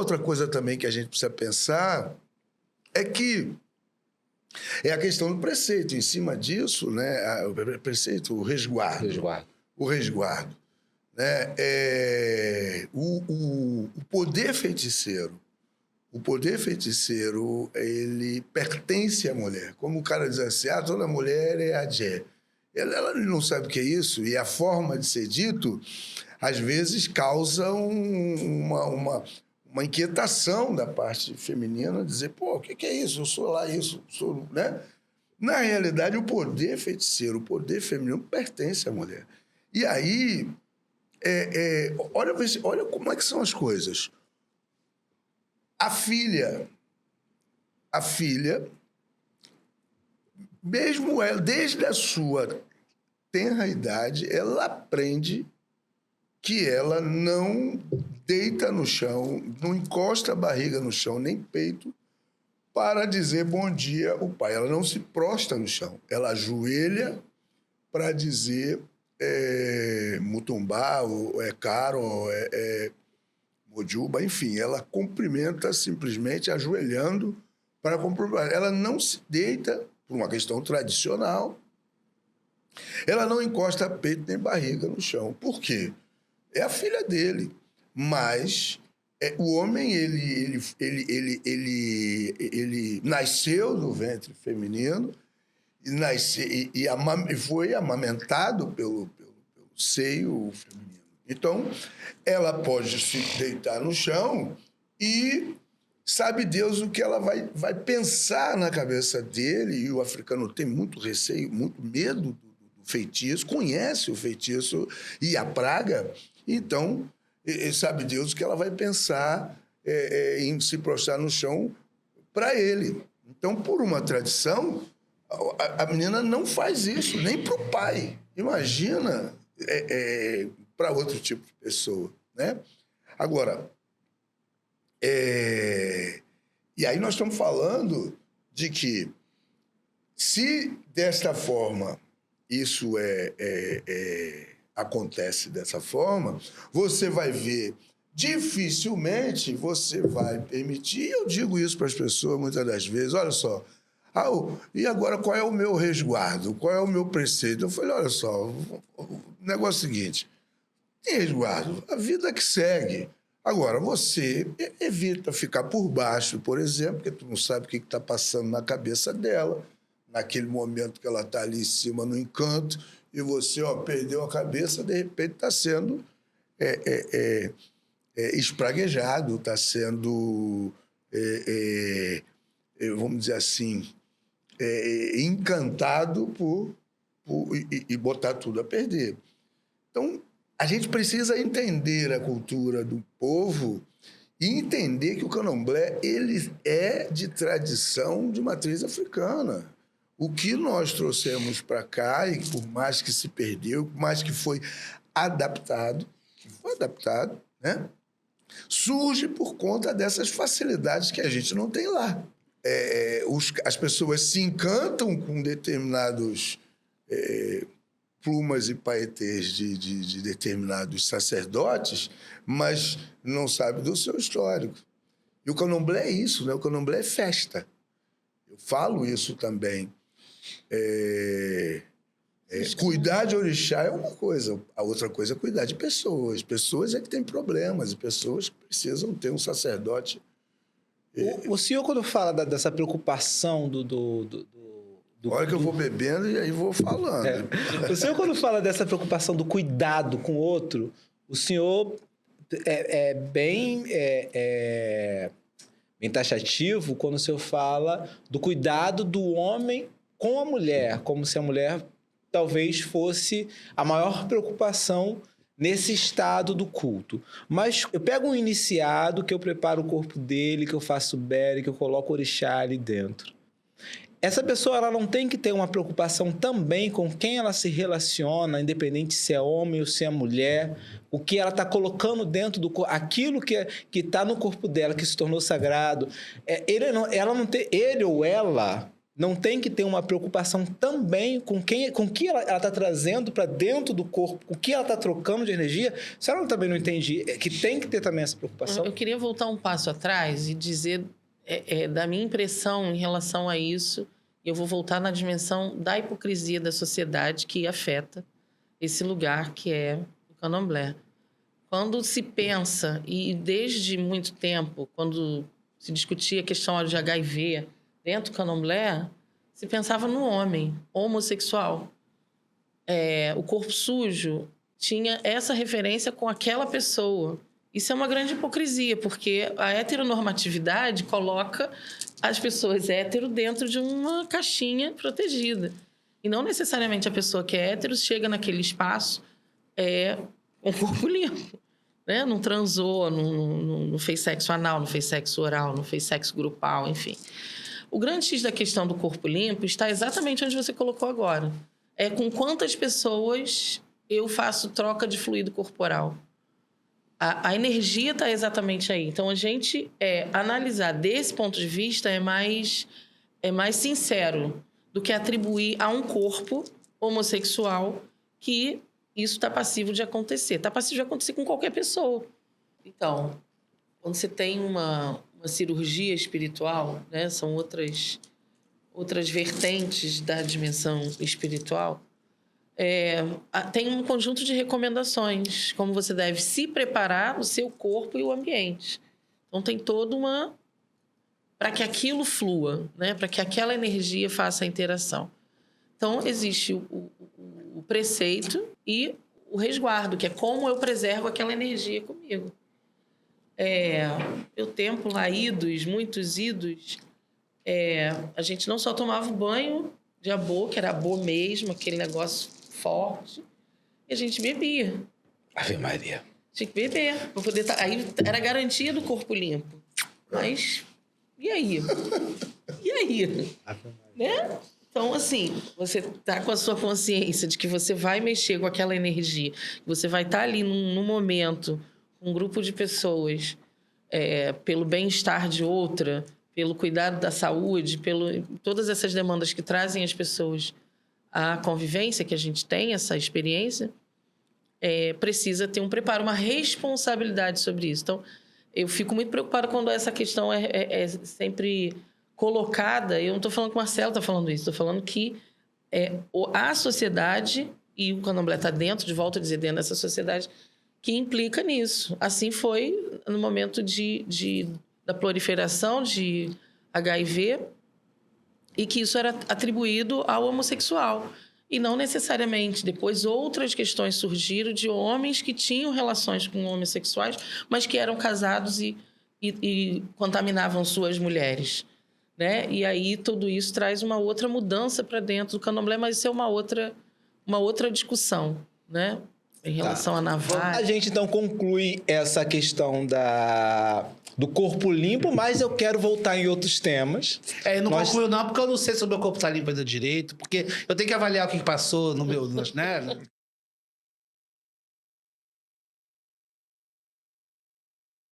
outra coisa também que a gente precisa pensar é que é a questão do preceito. Em cima disso, né, o preceito, o resguardo. O resguardo. Né? O poder feiticeiro. O poder feiticeiro, ele pertence à mulher. Como o cara diz assim, toda mulher é adjé. Ela não sabe o que é isso, e a forma de ser dito, às vezes, causa uma inquietação da parte feminina, dizer, pô, o que é isso? Eu sou lá isso, sou, né? Na realidade, o poder feiticeiro, o poder feminino pertence à mulher. E aí, olha como é que são as coisas. A filha, mesmo ela, desde a sua tenra idade, ela aprende que ela não deita no chão, não encosta a barriga no chão, nem peito, para dizer bom dia ao pai. Ela não se prostra no chão, ela ajoelha para dizer mutumbá, ou caro, ou mojuba, enfim, ela cumprimenta simplesmente ajoelhando para cumprimentar. Ela não se deita, por uma questão tradicional, ela não encosta peito nem barriga no chão. Por quê? É a filha dele. Mas o homem, ele nasceu no ventre feminino e foi amamentado pelo seio feminino. Então, ela pode se deitar no chão e sabe Deus o que ela vai pensar na cabeça dele. E o africano tem muito receio, muito medo do feitiço, conhece o feitiço e a praga. Então, sabe Deus o que ela vai pensar em se prostrar no chão para ele. Então, por uma tradição, a menina não faz isso, nem para o pai. Imagina para outro tipo de pessoa, né? Agora, e aí nós estamos falando de que, se desta forma isso acontece dessa forma, você vai ver, dificilmente você vai permitir, e eu digo isso para as pessoas muitas das vezes, olha só, e agora qual é o meu resguardo? Qual é o meu preceito? Eu falei, olha só, o negócio é o seguinte, tem resguardo, a vida que segue. Agora, você evita ficar por baixo, por exemplo, porque tu não sabe o que está passando na cabeça dela, naquele momento que ela está ali em cima no encanto, e você perdeu a cabeça, de repente está sendo espraguejado, está sendo, vamos dizer assim, encantado e botar tudo a perder. Então, a gente precisa entender a cultura do povo e entender que o candomblé ele é de tradição de matriz africana. O que nós trouxemos para cá, e por mais que se perdeu, por mais que foi adaptado, né? Surge por conta dessas facilidades que a gente não tem lá. As pessoas se encantam com determinados plumas e paetês de determinados sacerdotes, mas não sabe do seu histórico. E o candomblé é isso, né? O candomblé é festa. Eu falo isso também. Cuidar de orixá é uma coisa, a outra coisa é cuidar de pessoas. Pessoas é que têm problemas, e pessoas precisam ter um sacerdote. O senhor, quando fala dessa preocupação Olha que eu vou bebendo e aí vou falando. O senhor, quando fala dessa preocupação do cuidado com o outro, o senhor é bem taxativo quando o senhor fala do cuidado do homem com a mulher, como se a mulher talvez fosse a maior preocupação nesse estado do culto. Mas eu pego um iniciado, que eu preparo o corpo dele, que eu faço bere, que eu coloco o orixá ali dentro. Essa pessoa ela não tem que ter uma preocupação também com quem ela se relaciona, independente se é homem ou se é mulher, o que ela está colocando dentro do corpo, aquilo que está no corpo dela, que se tornou sagrado. Ele ou ela não tem que ter uma preocupação também com que ela está trazendo para dentro do corpo, o que ela está trocando de energia? A senhora também não entende que tem que ter também essa preocupação? Eu queria voltar um passo atrás e dizer da minha impressão em relação a isso. Eu vou voltar na dimensão da hipocrisia da sociedade que afeta esse lugar que é o candomblé. Quando se pensa, e desde muito tempo, quando se discutia a questão de HIV dentro do candomblé, se pensava no homem homossexual. O corpo sujo tinha essa referência com aquela pessoa. Isso é uma grande hipocrisia, porque a heteronormatividade coloca as pessoas hétero dentro de uma caixinha protegida. E não necessariamente a pessoa que é hétero chega naquele espaço com o corpo limpo. Né? Não transou, não fez sexo anal, não fez sexo oral, não fez sexo grupal, enfim. O grande X da questão do corpo limpo está exatamente onde você colocou agora. É com quantas pessoas eu faço troca de fluido corporal. A energia está exatamente aí. Então, a gente analisar desse ponto de vista é mais sincero do que atribuir a um corpo homossexual que isso está passivo de acontecer. Está passivo de acontecer com qualquer pessoa. Então, quando você tem uma cirurgia espiritual, né, são outras vertentes da dimensão espiritual, tem um conjunto de recomendações, como você deve se preparar o seu corpo e o ambiente. Então, tem toda uma... para que aquilo flua, né? Para que aquela energia faça a interação. Então, existe o preceito e o resguardo, que é como eu preservo aquela energia comigo. Eu tempo lá muitos idos, a gente não só tomava o banho de abô, que era abô mesmo, aquele negócio forte, e a gente bebia. Ave Maria. Tinha que beber, para poder aí era garantia do corpo limpo. Mas, e aí? E aí? Né? Então, assim, você tá com a sua consciência de que você vai mexer com aquela energia, que você vai estar ali num momento, com um grupo de pessoas, pelo bem-estar de outra, pelo cuidado da saúde, todas essas demandas que trazem as pessoas à convivência, que a gente tem, essa experiência, precisa ter um preparo, uma responsabilidade sobre isso. Então, eu fico muito preocupada quando essa questão é sempre colocada. Eu não estou falando que o Marcelo está falando isso, estou falando que a sociedade, e o candomblé está dentro, de volta a dizer, dentro dessa sociedade, que implica nisso. Assim foi no momento da proliferação de HIV, e que isso era atribuído ao homossexual. E não necessariamente. Depois, outras questões surgiram de homens que tinham relações com homossexuais, mas que eram casados e contaminavam suas mulheres. Né? E aí, tudo isso traz uma outra mudança para dentro do candomblé, mas isso é uma outra discussão, né? Em relação à navalha. A gente, então, conclui essa questão do corpo limpo, mas eu quero voltar em outros temas. Não concluiu não, porque eu não sei se o meu corpo está limpo ainda direito, porque eu tenho que avaliar o que passou no meu... né?